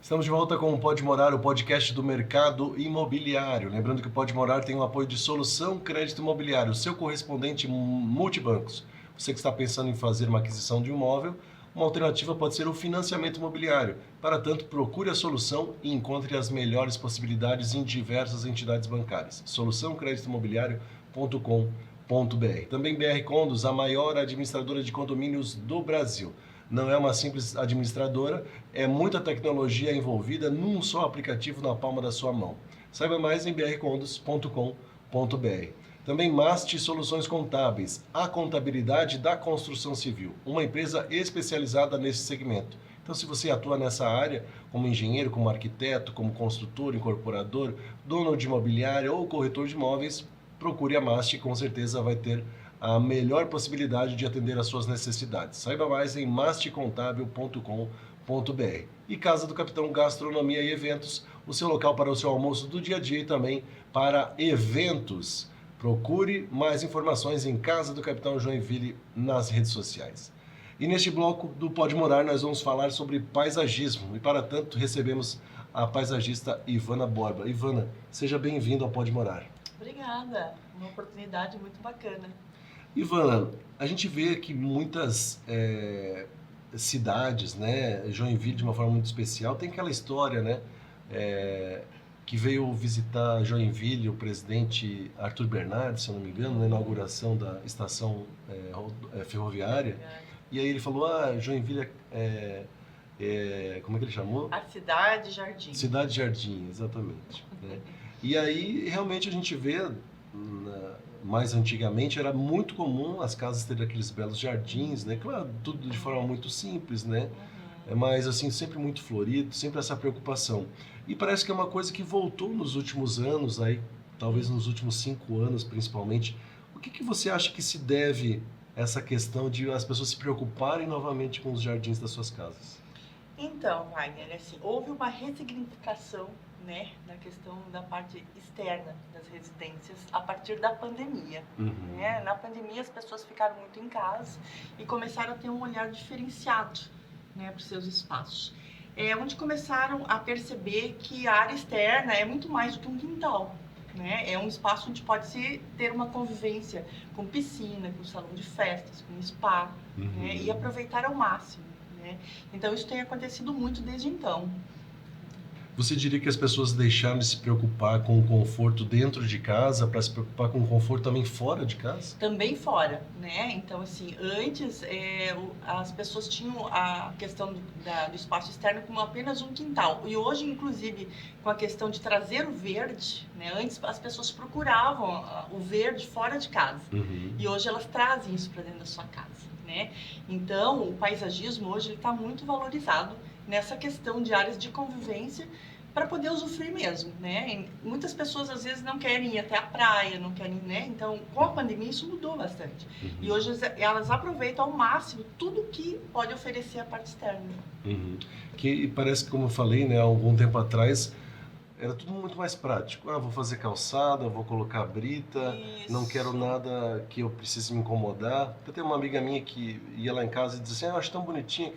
Estamos de volta com o Pode Morar, o podcast do mercado imobiliário. Lembrando que o Pode Morar tem o apoio de Solução Crédito Imobiliário, seu correspondente multibancos. Você que está pensando em fazer uma aquisição de um imóvel, uma alternativa pode ser o financiamento imobiliário. Para tanto, procure a solução e encontre as melhores possibilidades em diversas entidades bancárias. soluçãocreditoimobiliario.com.br. Também BR Condos, a maior administradora de condomínios do Brasil. Não é uma simples administradora, é muita tecnologia envolvida num só aplicativo na palma da sua mão. Saiba mais em brcondos.com.br. Também Mast Soluções Contábeis, a contabilidade da construção civil, uma empresa especializada nesse segmento. Então, se você atua nessa área, como engenheiro, como arquiteto, como construtor, incorporador, dono de imobiliária ou corretor de imóveis, procure a Mast, com certeza vai ter a melhor possibilidade de atender às suas necessidades. Saiba mais em mastecontábil.com.br. E Casa do Capitão Gastronomia e Eventos, o seu local para o seu almoço do dia a dia e também para eventos. Procure mais informações em Casa do Capitão Joinville nas redes sociais. E neste bloco do Pode Morar nós vamos falar sobre paisagismo e para tanto recebemos a paisagista Ivana Borba. Ivana, seja bem-vinda ao Pode Morar. Obrigada, uma oportunidade muito bacana. Ivana, a gente vê que muitas cidades, né, Joinville de uma forma muito especial, tem aquela história, né, que veio visitar Joinville o presidente Arthur Bernardes, se eu não me engano, na inauguração da estação ferroviária, e aí ele falou, Joinville como é que ele chamou? A Cidade Jardim. Cidade Jardim, exatamente. Né? E aí realmente a gente vê... mais antigamente era muito comum as casas terem aqueles belos jardins, né? Claro, tudo de forma muito simples, né? Mas assim, sempre muito florido, sempre essa preocupação. E parece que é uma coisa que voltou nos últimos anos, aí, talvez nos últimos 5 anos principalmente. O que você acha que se deve essa questão de as pessoas se preocuparem novamente com os jardins das suas casas? Então, Wagner, assim, houve uma ressignificação, né, na questão da parte externa das residências a partir da pandemia. Né? Na pandemia as pessoas ficaram muito em casa e começaram a ter um olhar diferenciado, né, para os seus espaços. Onde começaram a perceber que a área externa é muito mais do que um quintal. Né? É um espaço onde pode-se ter uma convivência com piscina, com salão de festas, com spa, né? E aproveitar ao máximo. Né? Então isso tem acontecido muito desde então. Você diria que as pessoas deixaram de se preocupar com o conforto dentro de casa para se preocupar com o conforto também fora de casa? Também fora, né? Então, assim, antes as pessoas tinham a questão do espaço externo como apenas um quintal. E hoje, inclusive, com a questão de trazer o verde, né? Antes as pessoas procuravam o verde fora de casa. E hoje elas trazem isso para dentro da sua casa, né? Então, o paisagismo hoje está muito valorizado nessa questão de áreas de convivência para poder usufruir mesmo, né? E muitas pessoas às vezes não querem ir até a praia, não querem, né? Então, com a pandemia isso mudou bastante. E hoje elas aproveitam ao máximo tudo que pode oferecer a parte externa. Que parece que, como eu falei, né, há algum tempo atrás, era tudo muito mais prático. Vou fazer calçada, vou colocar brita, Isso. Não quero nada que eu precise me incomodar. Eu tenho uma amiga minha que ia lá em casa e dizia assim, eu acho tão bonitinho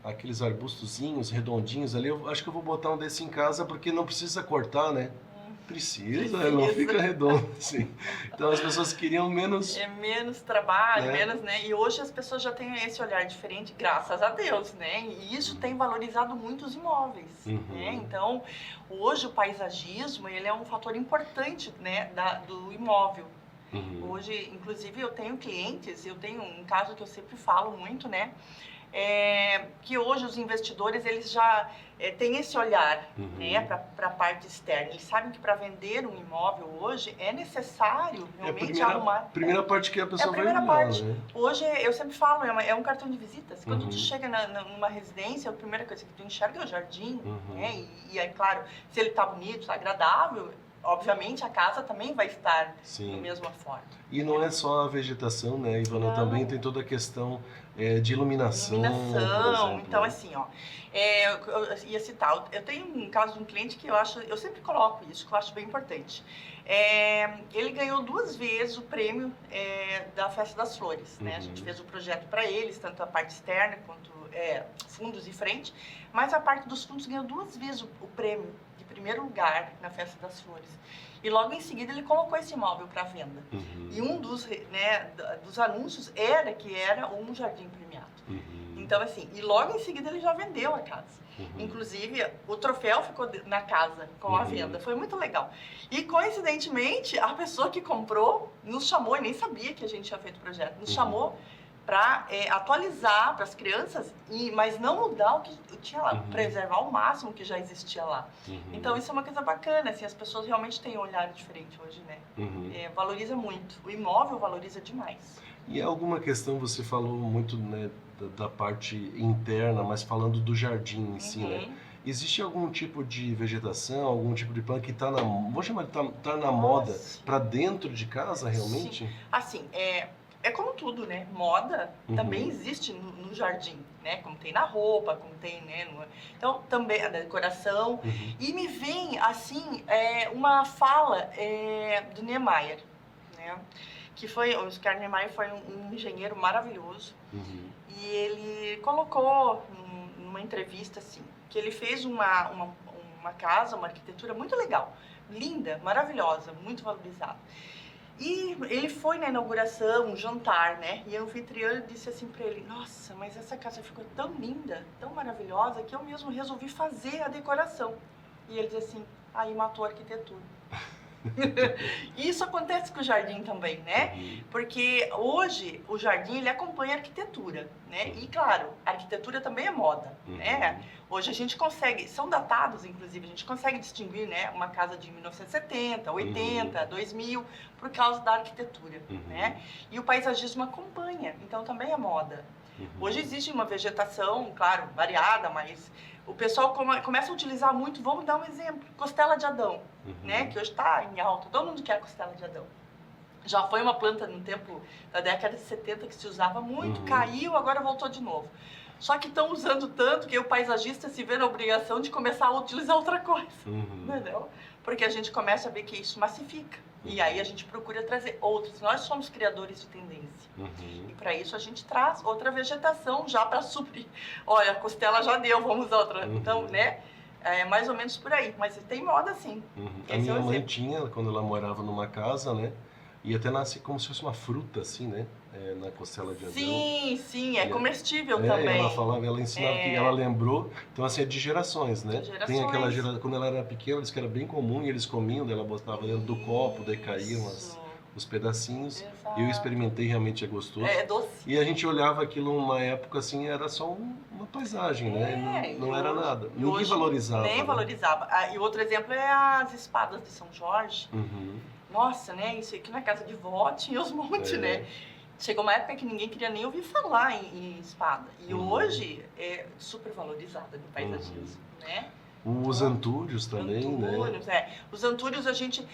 aqueles arbustozinhos redondinhos ali, eu acho que eu vou botar um desse em casa porque não precisa cortar, né? Precisa, não fica redondo assim. Então as pessoas queriam menos... menos trabalho, menos, né? E hoje as pessoas já têm esse olhar diferente, graças a Deus, né? E isso tem valorizado muito os imóveis, né? Então, hoje o paisagismo, ele é um fator importante, né, do imóvel. Hoje, inclusive, eu tenho clientes, eu tenho um caso que eu sempre falo muito, né? Que hoje os investidores eles já têm esse olhar, né, para a parte externa. Eles sabem que para vender um imóvel hoje é necessário realmente arrumar. A primeira parte que a pessoa vai olhar, né? Hoje eu sempre falo, é um cartão de visitas. Quando tu chega numa residência, a primeira coisa que tu enxerga é o jardim, né? E aí, claro, se ele está bonito, está agradável, obviamente a casa também vai estar da mesma forma. E não é só a vegetação, né, Ivana? Também tem toda a questão de iluminação. Então assim, ó, eu ia citar, eu tenho um caso de um cliente que eu sempre coloco isso, que eu acho bem importante. Ele ganhou 2 vezes o prêmio da Festa das Flores, né? A gente fez o projeto para eles, tanto a parte externa quanto fundos e frente, mas a parte dos fundos ganhou 2 vezes o prêmio de primeiro lugar na Festa das Flores. E logo em seguida ele colocou esse imóvel para venda. E um dos anúncios era que era um jardim premiado. Então, assim, e logo em seguida ele já vendeu a casa. Inclusive, o troféu ficou na casa com a venda. Foi muito legal. E, coincidentemente, a pessoa que comprou nos chamou, e nem sabia que a gente tinha feito o projeto, nos chamou para atualizar para as crianças, mas não mudar o que tinha lá, preservar o máximo que já existia lá. Então, isso é uma coisa bacana, assim, as pessoas realmente têm um olhar diferente hoje, né? Valoriza muito. O imóvel valoriza demais. E alguma questão, você falou muito, né, da parte interna, mas falando do jardim em si, né? Existe algum tipo de vegetação, algum tipo de planta que está na, vou chamar de tá na moda para dentro de casa, realmente? Sim. Assim, é como tudo, né? Moda também existe no jardim, né? Como tem na roupa, como tem, né? Então, também a decoração. E me vem, assim, uma fala do Niemeyer, né? Que foi, o Oscar Niemeyer foi um engenheiro maravilhoso. E ele colocou numa entrevista, assim, que ele fez uma casa, uma arquitetura muito legal, linda, maravilhosa, muito valorizada. E ele foi na inauguração, um jantar, né? E o anfitrião disse assim para ele: nossa, mas essa casa ficou tão linda, tão maravilhosa, que eu mesmo resolvi fazer a decoração. E ele disse assim: aí matou a arquitetura. E isso acontece com o jardim também, né? Porque hoje o jardim ele acompanha a arquitetura, né? E claro, a arquitetura também é moda, né? Hoje a gente consegue, são datados inclusive, a gente consegue distinguir, né, uma casa de 1970, 80, 2000 por causa da arquitetura, né? E o paisagismo acompanha, então também é moda. Hoje existe uma vegetação, claro, variada, mas o pessoal começa a utilizar muito, vamos dar um exemplo, costela de Adão, né? Que hoje está em alta, todo mundo quer costela de Adão. Já foi uma planta no tempo da década de 70 que se usava muito, caiu, agora voltou de novo. Só que estão usando tanto que o paisagista se vê na obrigação de começar a utilizar outra coisa, entendeu? Porque a gente começa a ver que isso massifica. E aí a gente procura trazer outros. Nós somos criadores de tendência. E para isso a gente traz outra vegetação já para suprir. Olha, a costela já deu, vamos usar outra. Então, né? É mais ou menos por aí. Mas tem moda sim. A minha mãe tinha, quando ela morava numa casa, né? E até nasce como se fosse uma fruta, assim, né? Na costela de Adão. Sim, sim, comestível também. Ela falava, ela ensinava que ela lembrou. Então, assim, é de gerações, né? Tem aquela geração, quando ela era pequena, eles que era bem comum e eles comiam, daí ela botava dentro do copo, daí caíam os pedacinhos. Exato. Eu experimentei, realmente é gostoso. É doce. E a gente olhava aquilo numa época, assim, era só uma paisagem, né? Não era nada. Ninguém valorizava. Nem valorizava. E outro exemplo é as espadas de São Jorge. Nossa, né? Isso aqui na casa de vó tinha os montes, né? Chegou uma época que ninguém queria nem ouvir falar em espada. E hoje é super valorizada no paisagismo, né? Os antúrios também, né? Os antúrios a gente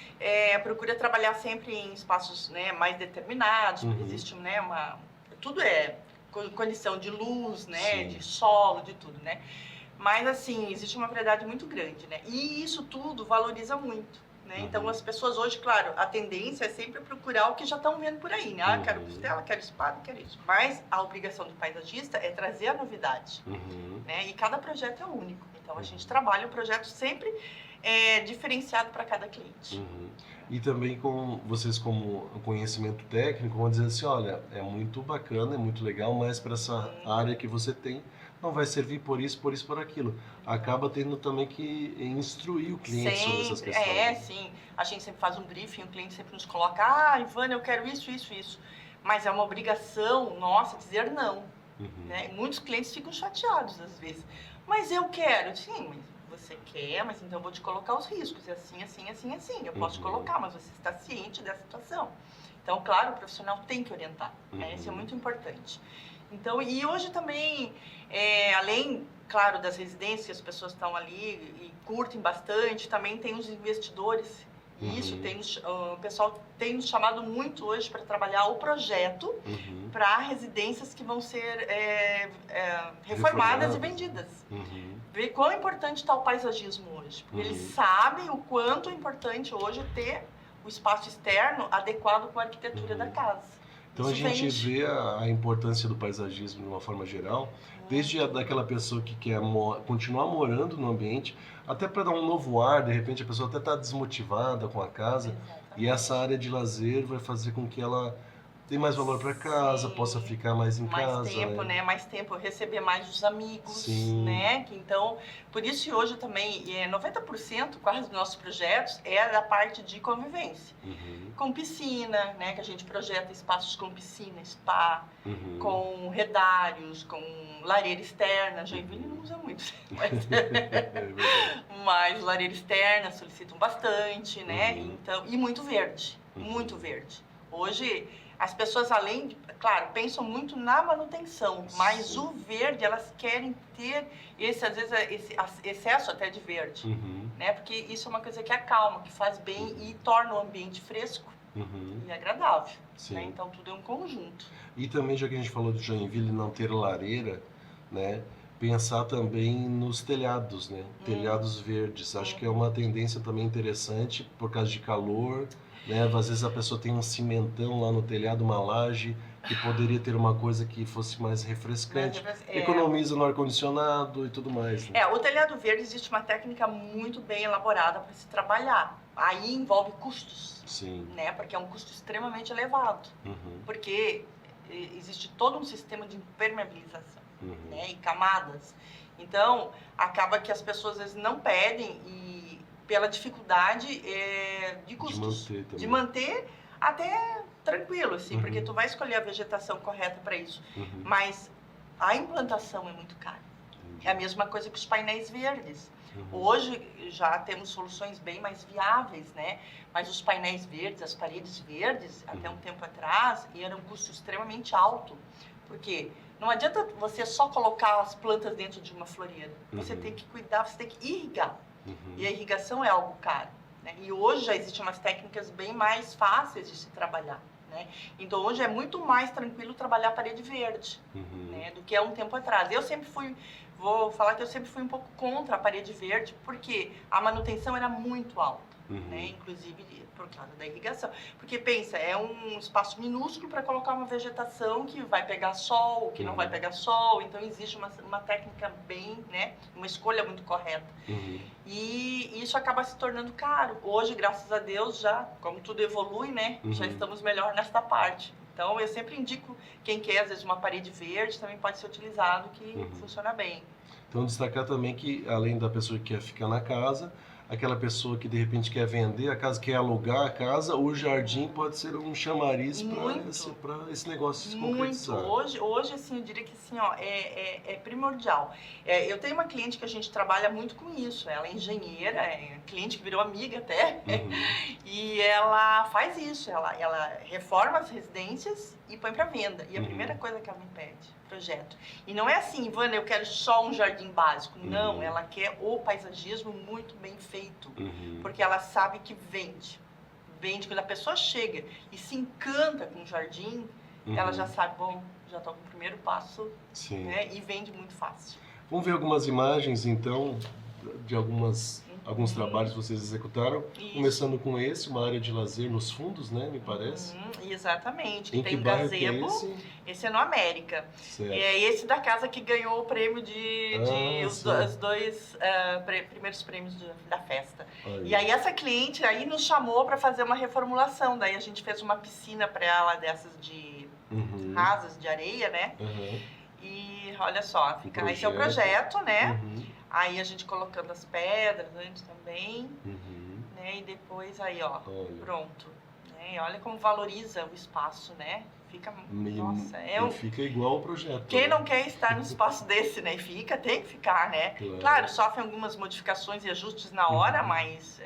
procura trabalhar sempre em espaços, né, mais determinados, porque existe, né, tudo é condição de luz, né, de solo, de tudo, né? Mas, assim, existe uma variedade muito grande, né? E isso tudo valoriza muito. Né? Então, as pessoas hoje, claro, a tendência é sempre procurar o que já estão vendo por aí, né? Ah, quero costela, quero espada, quero isso. Mas a obrigação do paisagista é trazer a novidade, né? E cada projeto é único. Então, a gente trabalha o projeto sempre diferenciado para cada cliente. E também com vocês, como conhecimento técnico, vão dizer assim, olha, é muito bacana, é muito legal, mas para essa área que você tem, não vai servir por isso, por aquilo. Acaba tendo também que instruir o cliente sobre essas questões. Sim. A gente sempre faz um briefing, o cliente sempre nos coloca, Ivana, eu quero isso, isso, isso. Mas é uma obrigação nossa dizer não. Né? Muitos clientes ficam chateados às vezes. Mas eu quero. Sim, mas você quer, mas então eu vou te colocar os riscos. É assim, assim, assim, assim. Eu posso te colocar, mas você está ciente dessa situação. Então, claro, o profissional tem que orientar. Né? Isso é muito importante. Então, e hoje também, além, claro, das residências, as pessoas estão ali e curtem bastante, também tem os investidores. Isso, o pessoal tem nos chamado muito hoje para trabalhar o projeto para residências que vão ser reformadas e vendidas. Ver quão importante está o paisagismo hoje. Porque eles sabem o quanto é importante hoje ter o espaço externo adequado com a arquitetura da casa. Então a Isso gente vende. vê a importância do paisagismo de uma forma geral, desde daquela pessoa que quer continuar morando no ambiente, até para dar um novo ar, de repente a pessoa até está desmotivada com a casa, e Exatamente. essa área de lazer vai fazer com que ela dê mais valor para casa, Sim. possa ficar mais em Mais casa, tempo, né? Mais tempo, receber mais dos amigos, Sim. né? Então, por isso que hoje também, 90% quase dos nossos projetos é da parte de convivência. Com piscina, né? Que a gente projeta espaços com piscina, spa, com redários, com lareira externa. Joinville não usa muito, mas lareira externa solicitam bastante, né? Então, e muito verde, muito verde. Hoje, as pessoas, além de, claro, pensam muito na manutenção, mas Sim. o verde, elas querem ter esse, às vezes, esse excesso até de verde, né? Porque isso é uma coisa que acalma, que faz bem e torna o ambiente fresco e agradável, Sim. né? Então, tudo é um conjunto. E também, já que a gente falou de Joinville não ter lareira, né? Pensar também nos telhados, né? Telhados verdes. Acho que é uma tendência também interessante por causa de calor, né? Às vezes a pessoa tem um cimentão lá no telhado, uma laje, que poderia ter uma coisa que fosse mais refrescante, economiza no ar-condicionado e tudo mais. Né? O telhado verde existe uma técnica muito bem elaborada para se trabalhar. Aí envolve custos, Sim. né? Porque é um custo extremamente elevado, porque existe todo um sistema de impermeabilização, né? E camadas. Então, acaba que as pessoas às vezes não pedem e pela dificuldade de custos. De manter até tranquilo, assim, porque tu vai escolher a vegetação correta para isso. Mas a implantação é muito cara. É a mesma coisa que os painéis verdes. Hoje já temos soluções bem mais viáveis, né? Mas os painéis verdes, as paredes verdes, até um tempo atrás, eram um custo extremamente alto. Porque não adianta você só colocar as plantas dentro de uma floreira. Você tem que cuidar, você tem que irrigar. E a irrigação é algo caro, né? E hoje já existem umas técnicas bem mais fáceis de se trabalhar, né? Então hoje é muito mais tranquilo trabalhar a parede verde, né? Do que há um tempo atrás. Vou falar que eu sempre fui um pouco contra a parede verde, porque a manutenção era muito alta, né? Inclusive por causa da irrigação. Porque pensa, é um espaço minúsculo para colocar uma vegetação que vai pegar sol, que não vai pegar sol. Então existe uma técnica bem, né? Uma escolha muito correta. E isso acaba se tornando caro. Hoje, graças a Deus, já, como tudo evolui, né? Já estamos melhor nesta parte. Então, eu sempre indico quem quer, às vezes, uma parede verde também pode ser utilizado, que funciona bem. Então, destacar também que, além da pessoa que quer ficar na casa, aquela pessoa que, de repente, quer vender a casa, quer alugar a casa, o jardim pode ser um chamariz para esse negócio se concretizar. Hoje, assim, eu diria que assim, ó, é primordial. Eu tenho uma cliente que a gente trabalha muito com isso. Ela é engenheira, é cliente que virou amiga até. E ela faz isso. Ela reforma as residências e põe para venda. E a primeira coisa que ela me pede, projeto. E não é assim, Ivana, eu quero só um jardim básico. Não, ela quer o paisagismo muito bem feito. Porque ela sabe que vende. Quando a pessoa chega e se encanta com o jardim, ela já sabe, bom, já estou com o primeiro passo, né? E vende muito fácil. Vamos ver algumas imagens, então, de alguns trabalhos que vocês executaram. Isso. Começando com esse, uma área de lazer nos fundos, né? Me parece. Exatamente. Em que bairro que é esse é no América. Certo. É esse da casa que ganhou o prêmio os dois primeiros prêmios da festa. E aí essa cliente aí nos chamou para fazer uma reformulação. Daí a gente fez uma piscina para ela dessas de rasas de areia, né? E olha só, esse é o projeto, né? Aí a gente colocando as pedras antes também, né? E depois aí, ó, pronto. Né? E olha como valoriza o espaço, né? Fica, nossa, fica igual o projeto. Quem não quer estar num espaço desse, né? Tem que ficar, né? Claro, sofre algumas modificações e ajustes na hora, mas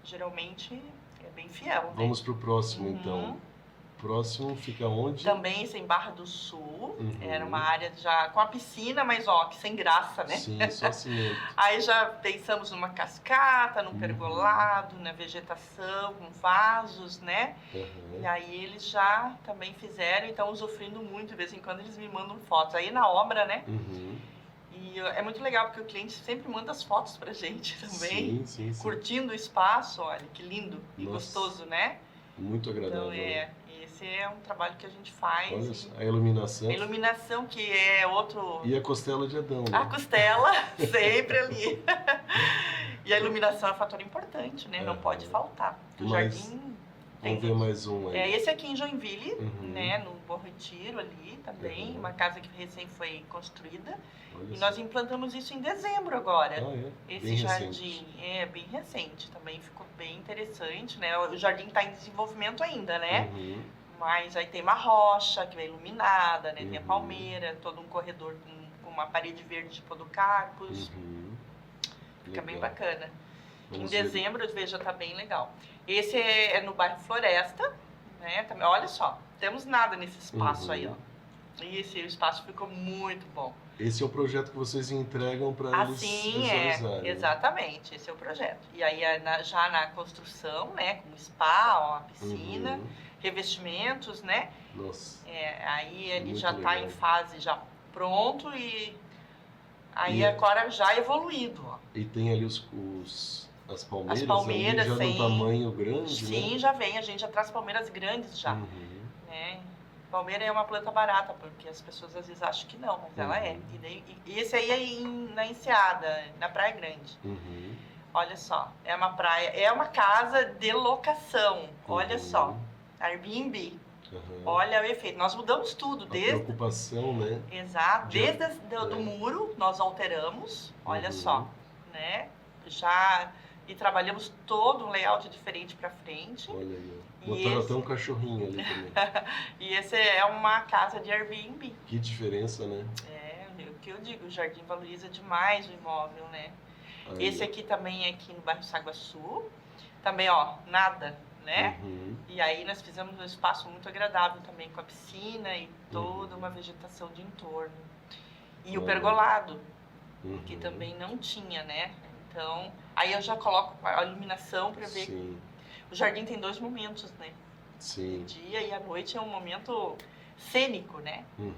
geralmente é bem fiel, né? Vamos pro próximo, então. Próximo fica onde? Também esse em Barra do Sul. Era uma área já com a piscina, mas ó, que sem graça, né? Sim, só cimento. Aí já pensamos numa cascata, num pergolado, na vegetação, com vasos, né? E aí eles já também fizeram, então usufruindo muito, de vez em quando eles me mandam fotos. Aí na obra, né? E é muito legal porque o cliente sempre manda as fotos pra gente também, Sim. curtindo o espaço, olha que lindo e Nossa. gostoso, né? Muito agradável. Então esse é um trabalho que a gente faz. Olha e só, a iluminação. a iluminação que é outro... E a costela de Adão, né? A costela, sempre ali. E a iluminação é um fator importante, né? Não pode faltar. O Mas jardim Vamos ver mais um aí. esse aqui em Joinville, Uhum. né? No Bom Retiro ali também. Uhum. Uma casa que recém foi construída. Olha E só. nós implantamos isso em dezembro agora. Esse Bem jardim recente. é bem recente, também ficou bem interessante, né? O jardim está em desenvolvimento ainda, né? Uhum. Mas aí tem uma rocha que é iluminada, né? Tem a Uhum. palmeira, todo um corredor com uma parede verde de podocarpos. Uhum. Fica bem Legal. bacana. Vamos Em ver. dezembro, veja, tá bem legal. Esse é no bairro Floresta, né? Também, olha só, temos nada nesse espaço aí, ó. E esse espaço ficou muito bom. Esse é o projeto que vocês entregam para eles Assim visualizarem. né? exatamente, esse é o projeto. E aí já na construção, né, com spa, ó, a piscina, Uhum. revestimentos, né? Nossa. Aí ele Muito já está legal. em fase já pronto e aí E- agora já evoluído, ó. E tem ali as palmeiras, palmeiras ali, já sem- no tamanho grande, Sim, né? já vem, a gente já traz palmeiras grandes já, Uhum. né? Palmeira é uma planta barata, porque as pessoas às vezes acham que não, mas ela é. Uhum. E esse aí é na Enseada, na Praia Grande. Uhum. Olha só, é uma praia, é uma casa de locação. Olha Uhum. só, Airbnb. Uhum. Olha o efeito. Nós mudamos tudo, A desde preocupação, né? exato, de- desde do muro nós alteramos. Olha Uhum. só, né? Já e trabalhamos todo um layout diferente para frente. Olha aí, ó. E Botaram esse- até um cachorrinho ali também. E esse é uma casa de Airbnb. Que diferença, né? É o que eu digo, o jardim valoriza demais o imóvel, né? Aí, Esse aqui também é aqui no bairro Saguaçu. Também, ó, nada, né? Uhum. E aí nós fizemos um espaço muito agradável também com a piscina e toda uma vegetação de entorno. E o Olha. pergolado, Uhum. que também não tinha, né? Então, aí eu já coloco a iluminação para ver. Sim, O jardim tem 2 momentos, né? sim. O dia e a noite é um momento cênico, né? Uhum.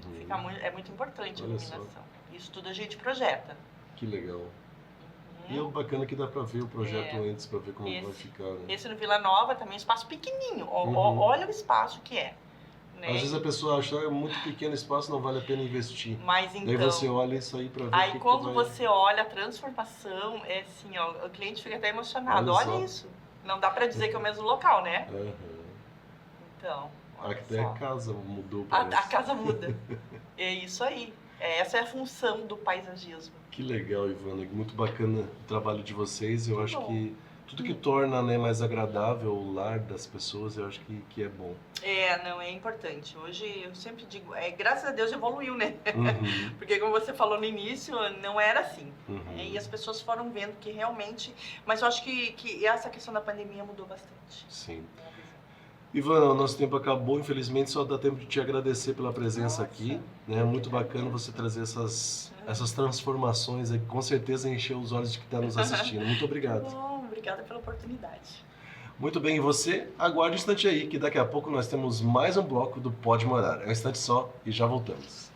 É muito importante a Olha só. iluminação. Isso tudo a gente projeta. Que legal. Uhum. E é bacana que dá pra ver o projeto É. antes, pra ver como vai Esse. ficar, né? Esse no Vila Nova também é um espaço pequenininho. Uhum. Olha o espaço que é. Né? Às vezes a pessoa acha que é muito pequeno espaço, não vale a pena investir. Mas Daí então, você olha isso aí pra ver o aí que quando que vai... você olha a transformação, é assim, ó, o cliente fica até emocionado. Olha Olha só. isso. Não dá pra dizer que é o mesmo local, né? Aham. Então, olha Até só. a casa mudou, A parece. casa muda. É isso aí. Essa é a função do paisagismo. Que legal, Ivana. Muito bacana o trabalho de vocês. Eu Que acho bom. que tudo que torna, né, mais agradável o lar das pessoas, eu acho que é bom. Não, é importante. Hoje eu sempre digo, graças a Deus evoluiu, né? Uhum, Porque como você falou no início, não era assim. uhum. E as pessoas foram vendo que realmente... Mas eu acho que essa questão da pandemia mudou bastante. Sim. Né, a visão. Ivana, o nosso tempo acabou, infelizmente só dá tempo de te agradecer pela presença Nossa, aqui. Né? Muito bacana você trazer essas transformações aí, que com certeza encheu os olhos de quem está nos assistindo. Muito obrigado. Bom, obrigada pela oportunidade. Muito bem, e você? Aguarde um instante aí, que daqui a pouco nós temos mais um bloco do Pode Morar. É um instante só e já voltamos.